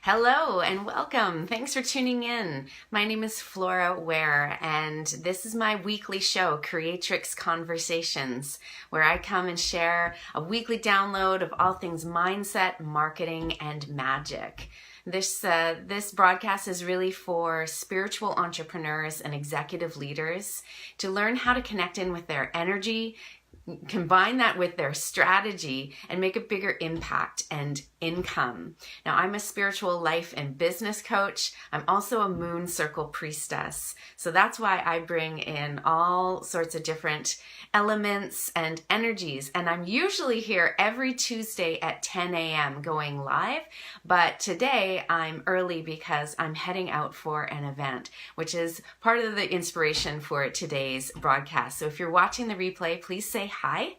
Hello and welcome. Thanks for tuning in. My name is Flora Ware, and this is my weekly show, Creatrix Conversations, where I come and share a weekly download of all things mindset, marketing, and magic. This broadcast is really for spiritual entrepreneurs and executive leaders to learn how to connect in with their energy, combine that with their strategy, and make a bigger impact and income. Now, I'm a spiritual life and business coach. I'm also a moon circle priestess. So that's why I bring in all sorts of different elements and energies. And I'm usually here every Tuesday at 10 a.m. going live. But today I'm early because I'm heading out for an event, which is part of the inspiration for today's broadcast. So if you're watching the replay, please say hi.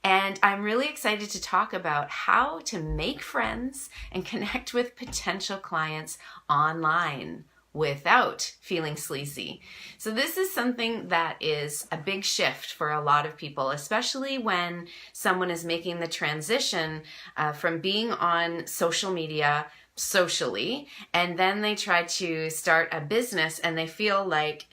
And I'm really excited to talk about how to make friends and connect with potential clients online without feeling sleazy. So this is something that is a big shift for a lot of people, especially when someone is making the transition from being on social media socially, and then they try to start a business and they feel like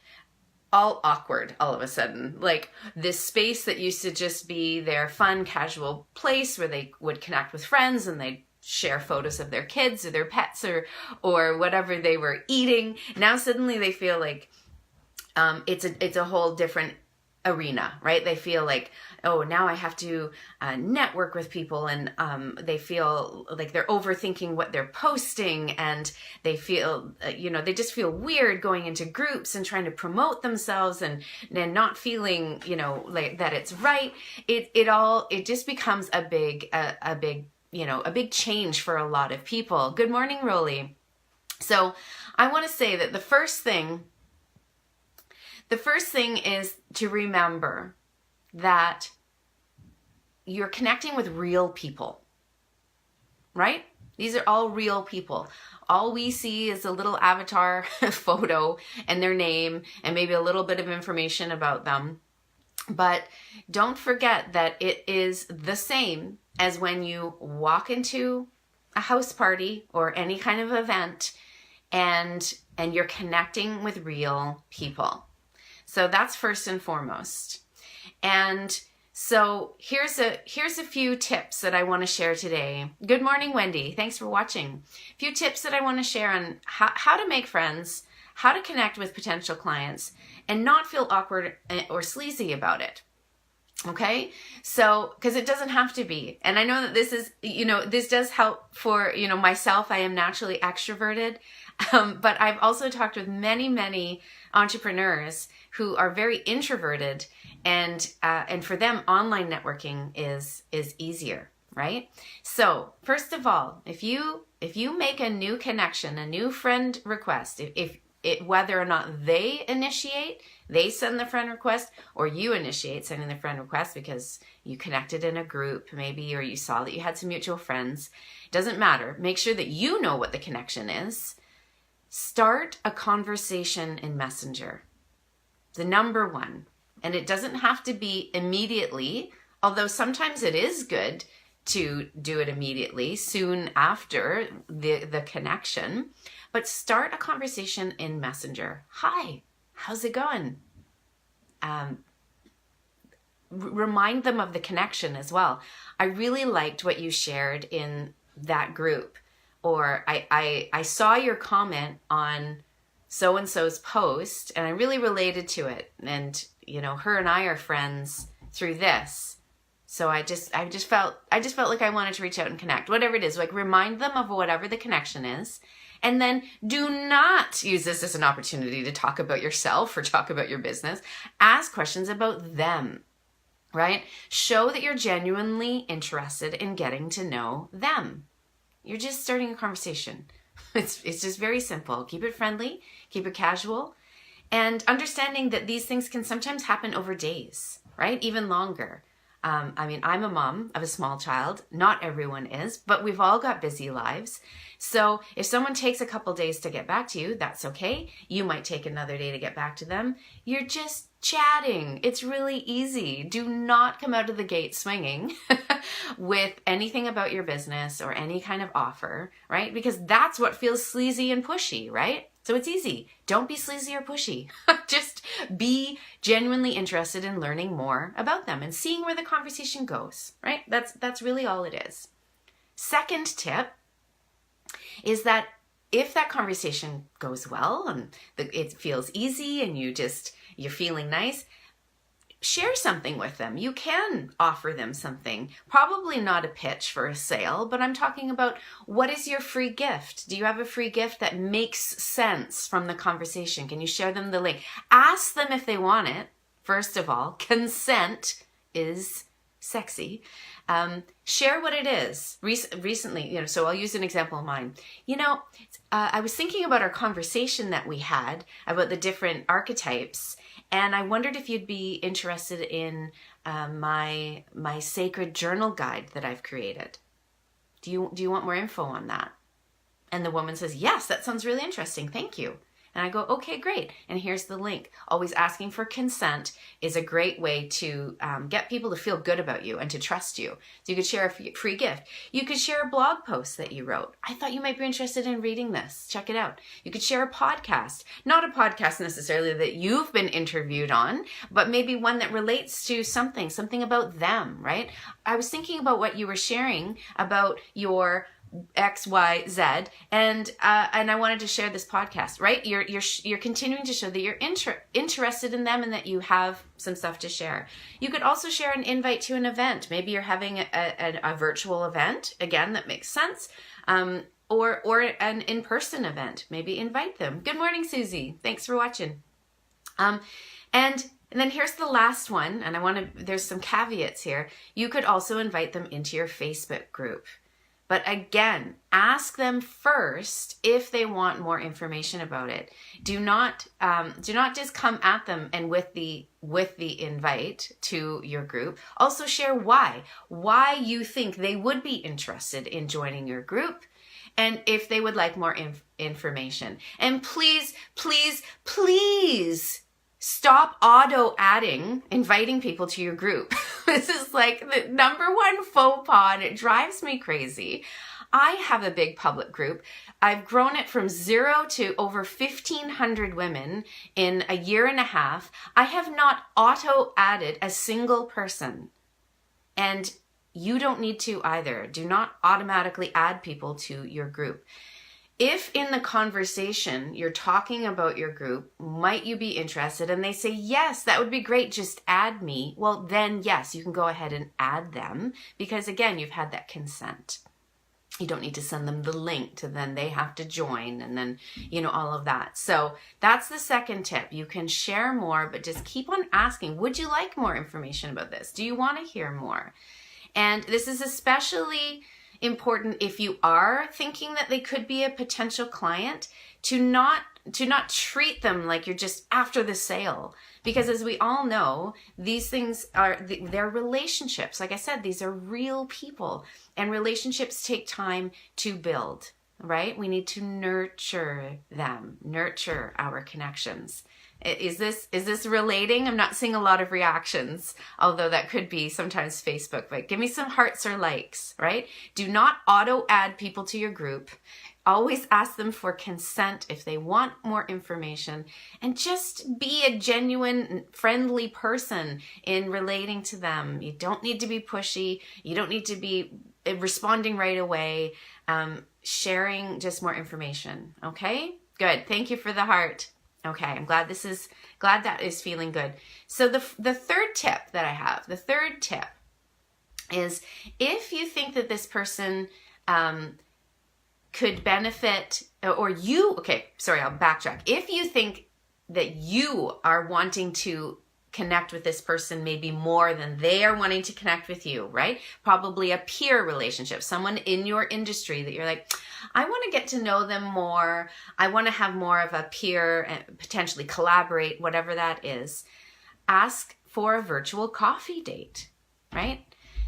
all awkward all of a sudden. Like this space that used to just be their fun, casual place where they would connect with friends and they'd share photos of their kids or their pets or whatever they were eating. Now suddenly they feel like it's a whole different arena, right? They feel like, oh, now I have to network with people, and they feel like they're overthinking what they're posting, and they feel, they just feel weird going into groups and trying to promote themselves and not feeling, like that it's right. It just becomes a big change for a lot of people. Good morning, Rolly. So I want to say that the first thing is to remember that you're connecting with real people, right? These are all real people. All we see is a little avatar photo and their name and maybe a little bit of information about them. But don't forget that it is the same as when you walk into a house party or any kind of event and you're connecting with real people. So that's first and foremost. And so here's a few tips that I want to share today. Good morning, Wendy. Thanks for watching. A few tips that I want to share on how to make friends, how to connect with potential clients, and not feel awkward or sleazy about it. Okay? So, because it doesn't have to be. And I know that this is, this does help for, myself. I am naturally extroverted. But I've also talked with many, many entrepreneurs who are very introverted, and for them, online networking is easier, right? So first of all, if you make a new connection, a new friend request, whether or not they send the friend request, or you initiate sending the friend request because you connected in a group maybe, or you saw that you had some mutual friends, doesn't matter. Make sure that you know what the connection is. Start a conversation in Messenger. The number one. And it doesn't have to be immediately, although sometimes it is good to do it immediately, soon after the connection. But start a conversation in Messenger. Hi, how's it going? Remind them of the connection as well. I really liked what you shared in that group. Or I saw your comment on so-and-so's post and I really related to it. And, her and I are friends through this. So I just felt like I wanted to reach out and connect, whatever it is, like remind them of whatever the connection is. And then do not use this as an opportunity to talk about yourself or talk about your business. Ask questions about them, right? Show that you're genuinely interested in getting to know them. You're just starting a conversation. It's just very simple. Keep it friendly, keep it casual, and understanding that these things can sometimes happen over days, right? Even longer. I mean, I'm a mom of a small child. Not everyone is, but we've all got busy lives. So if someone takes a couple days to get back to you, that's okay. You might take another day to get back to them. You're just chatting. It's really easy. Do not come out of the gate swinging with anything about your business or any kind of offer, right? Because that's what feels sleazy and pushy, right? So it's easy. Don't be sleazy or pushy. Just be genuinely interested in learning more about them and seeing where the conversation goes, right? That's really all it is. Second tip is that if that conversation goes well and it feels easy and you're feeling nice, share something with them. You can offer them something. Probably not a pitch for a sale, but I'm talking about, what is your free gift? Do you have a free gift that makes sense from the conversation? Can you share them the link? Ask them if they want it. First of all, consent is sexy. Share what it is. Recently, so I'll use an example of mine. I was thinking about our conversation that we had about the different archetypes, and I wondered if you'd be interested in my sacred journal guide that I've created. Do you want more info on that? And the woman says, yes, that sounds really interesting. Thank you. And I go, okay, great. And here's the link. Always asking for consent is a great way to get people to feel good about you and to trust you. So you could share a free gift. You could share a blog post that you wrote. I thought you might be interested in reading this. Check it out. You could share a podcast. Not a podcast necessarily that you've been interviewed on, but maybe one that relates to something about them, right? I was thinking about what you were sharing about your X, Y, Z, and I wanted to share this podcast, right? You're continuing to show that you're interested in them and that you have some stuff to share. You could also share an invite to an event. Maybe you're having a virtual event, again, that makes sense, or an in-person event. Maybe invite them. Good morning, Susie. Thanks for watching. And then here's the last one, and there's some caveats here. You could also invite them into your Facebook group. But again, ask them first if they want more information about it. Do not just come at them and with the invite to your group. Also share why you think they would be interested in joining your group, and if they would like more information. And please, please, please stop inviting people to your group. This is like the number one faux pas, and it drives me crazy. I have a big public group. I've grown it from 0 to over 1,500 women in a year and a half. I have not auto-added a single person. And you don't need to either. Do not automatically add people to your group. If in the conversation you're talking about your group, might you be interested? And they say, yes, that would be great. Just add me. Well, then yes, you can go ahead and add them because again, you've had that consent. You don't need to send them the link to then they have to join and then, all of that. So that's the second tip. You can share more, but just keep on asking, would you like more information about this? Do you want to hear more? And this is especially important if you are thinking that they could be a potential client, to not treat them like you're just after the sale, because as we all know, these things they're relationships. Like I said, these are real people, and relationships take time to build, right? We need to nurture them, nurture our connections. Is this relating? I'm not seeing a lot of reactions, although that could be sometimes Facebook, but give me some hearts or likes, right? Do not auto add people to your group. Always ask them for consent if they want more information, and just be a genuine, friendly person in relating to them. You don't need to be pushy. You don't need to be responding right away. Sharing just more information. Okay, good. Thank you for the heart. Okay, I'm glad that is feeling good. So the third tip that I have, is if you think that this person could benefit, I'll backtrack. If you think that you are wanting to connect with this person maybe more than they are wanting to connect with you, right? Probably a peer relationship, someone in your industry that you're like, I want to get to know them more. I want to have more of a peer and potentially collaborate, whatever that is. Ask for a virtual coffee date. right?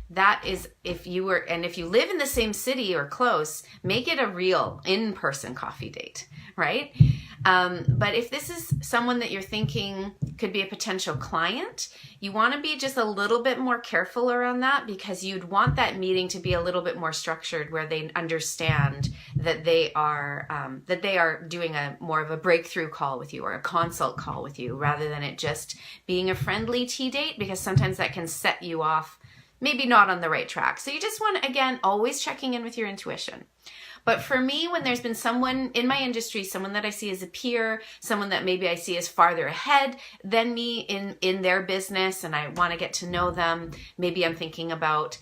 That is, if you live in the same city or close, make it a real in-person coffee date, right? But if this is someone that you're thinking could be a potential client, you want to be just a little bit more careful around that, because you'd want that meeting to be a little bit more structured, where they understand that they are doing a more of a breakthrough call with you, or a consult call with you, rather than it just being a friendly tea date, because sometimes that can set you off maybe not on the right track. So you just want to, again, always checking in with your intuition. But for me, when there's been someone in my industry, someone that I see as a peer, someone that maybe I see as farther ahead than me in their business, and I want to get to know them, maybe I'm thinking about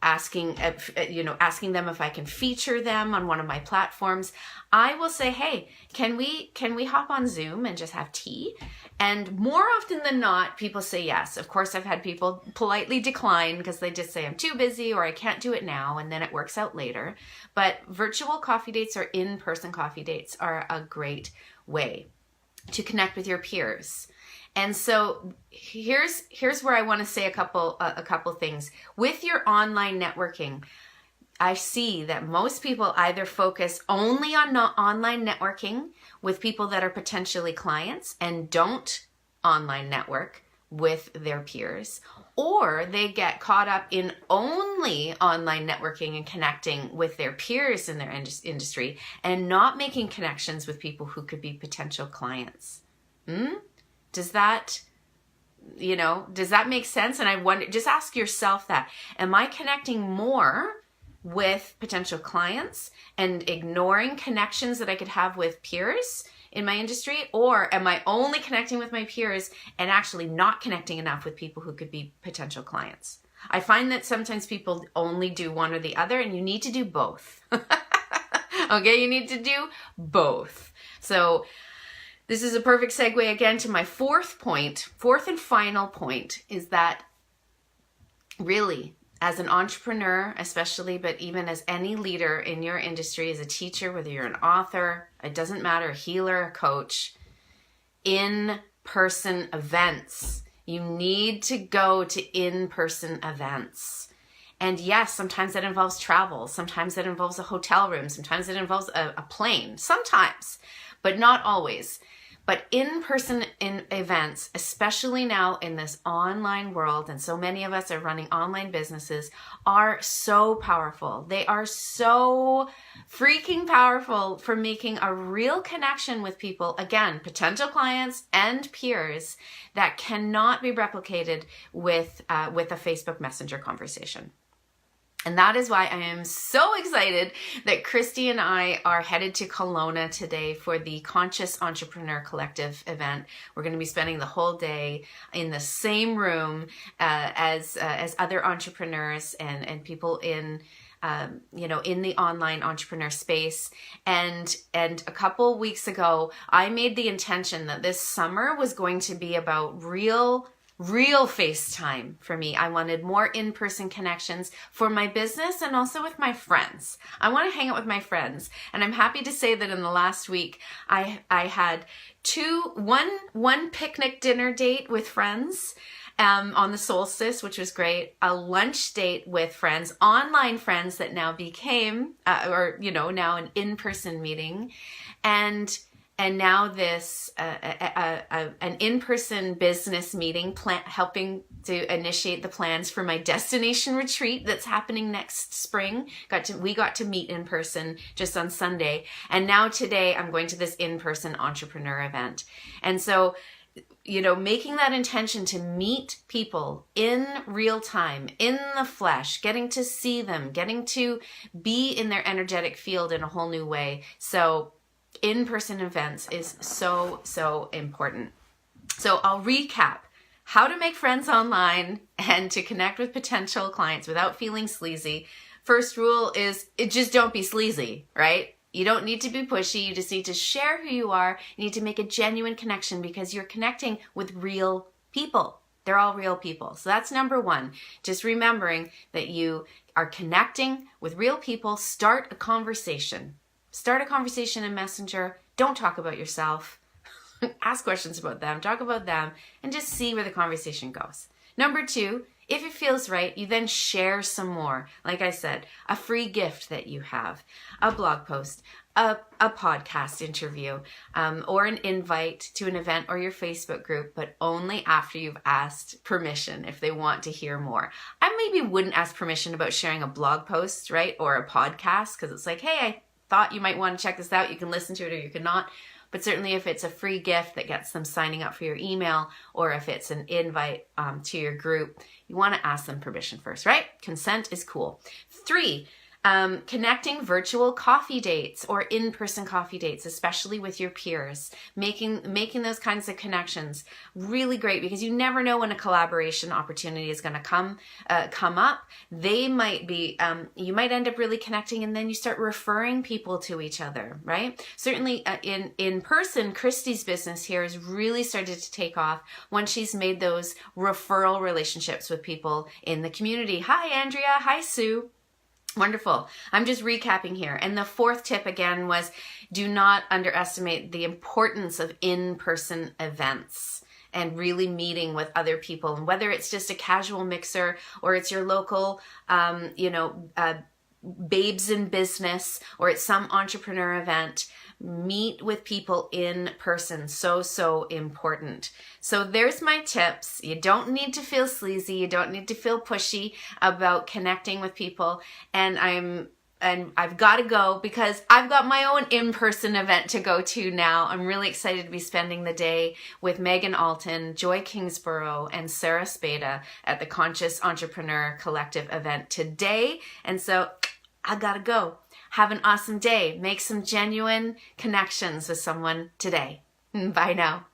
asking them if I can feature them on one of my platforms, I will say, hey, can we hop on Zoom and just have tea? And more often than not, people say yes. Of course, I've had people politely decline because they just say I'm too busy or I can't do it now, and then it works out later. But virtual coffee dates or in-person coffee dates are a great way to connect with your peers. And so here's where I want to say a couple things. With your online networking, I see that most people either focus only on online networking with people that are potentially clients and don't online network with their peers, or they get caught up in only online networking and connecting with their peers in their industry and not making connections with people who could be potential clients. Does that make sense? And I wonder, just ask yourself that. Am I connecting more with potential clients and ignoring connections that I could have with peers in my industry? Or am I only connecting with my peers and actually not connecting enough with people who could be potential clients? I find that sometimes people only do one or the other, and you need to do both. Okay, you need to do both. So this is a perfect segue again to my fourth and final point, is that really, as an entrepreneur especially, but even as any leader in your industry, as a teacher, whether you're an author, it doesn't matter, a healer, a coach, in-person events. You need to go to in-person events. And yes, sometimes that involves travel. Sometimes that involves a hotel room. Sometimes it involves a plane. Sometimes, but not always. But in-person events, especially now in this online world, and so many of us are running online businesses, are so powerful. They are so freaking powerful for making a real connection with people, again, potential clients and peers, that cannot be replicated with a Facebook Messenger conversation. And that is why I am so excited that Christy and I are headed to Kelowna today for the Conscious Entrepreneur Collective event. We're going to be spending the whole day in the same room as other entrepreneurs and people in the online entrepreneur space. And a couple weeks ago, I made the intention that this summer was going to be about real FaceTime for me. I wanted more in-person connections for my business and also with my friends. I want to hang out with my friends. And I'm happy to say that in the last week, I had one picnic dinner date with friends on the solstice, which was great. A lunch date with friends, online friends that now became, now an in-person meeting. And now this, an in-person business meeting, helping to initiate the plans for my destination retreat that's happening next spring. We got to meet in person just on Sunday. And now today I'm going to this in-person entrepreneur event. And so, making that intention to meet people in real time, in the flesh, getting to see them, getting to be in their energetic field in a whole new way. So in-person events is so, so important. So I'll recap how to make friends online and to connect with potential clients without feeling sleazy. First rule is just don't be sleazy, right? You don't need to be pushy. You just need to share who you are. You need to make a genuine connection because you're connecting with real people. They're all real people. So that's number one. Just remembering that you are connecting with real people. Start a conversation. Start a conversation in Messenger. Don't talk about yourself. Ask questions about them. Talk about them and just see where the conversation goes. Number two, If it feels right, you then share some more. Like I said, a free gift that you have, a blog post, a podcast interview, or an invite to an event or your Facebook group, but only after you've asked permission if they want to hear more. I maybe wouldn't ask permission about sharing a blog post, right? Or a podcast, because it's like, hey, I thought you might want to check this out. You can listen to it or you cannot. But certainly if it's a free gift that gets them signing up for your email, or if it's an invite to your group, you want to ask them permission first, right? Consent is cool. 3, connecting virtual coffee dates or in-person coffee dates, especially with your peers, making those kinds of connections, really great, because you never know when a collaboration opportunity is going to come up. They might be, you might end up really connecting, and then you start referring people to each other, right? Certainly in person, Christy's business here has really started to take off when she's made those referral relationships with people in the community. Hi, Andrea. Hi, Sue. Wonderful. I'm just recapping here. And the 4th tip again was, do not underestimate the importance of in-person events and really meeting with other people. And whether it's just a casual mixer or it's your local, babes in business, or it's some entrepreneur event, meet with people in person. So important. So there's my tips. You don't need to feel sleazy. You don't need to feel pushy about connecting with people. And I've got to go because I've got my own in-person event to go to now. I'm really excited to be spending the day with Megan Alton, Joy Kingsborough, and Sarah Spada at the Conscious Entrepreneur Collective event today. And so I gotta go. Have an awesome day. Make some genuine connections with someone today. Bye now.